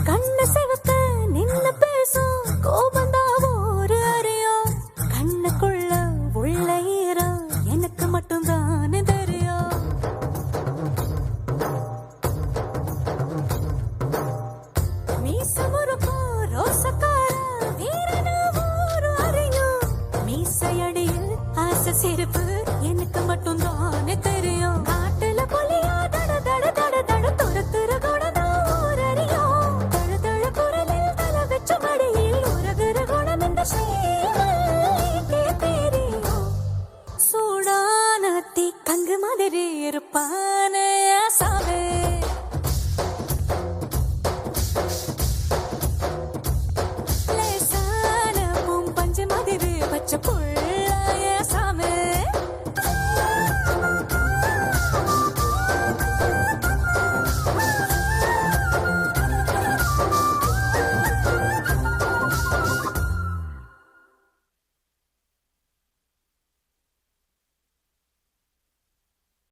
கண்ண சிவக்க நின்னு பேசும் கோபந்தான் ஒரு அறியும் கண்ணுக்குள்ள உள்ள ஈரம் எனக்கு மட்டும் தானே தெரியும். மீச முறுக்கும் ரோசக்கார வீரனா ஒரு அறியும் மீசையடியில் ஆசை சிரிப்பு எனக்கு மட்டும் தானே தெரியும். காட்டுல புலியா தட தட தட தட துரத்துற குணம் ஒரு அறியும் தழ தழ குரலில் தலை வச்ச மடியில் உறகுற குணம் இந்த சேவலுக்கே தெரியும். சூடான தீ கங்கு மாதிரி இருப்பானே சாவே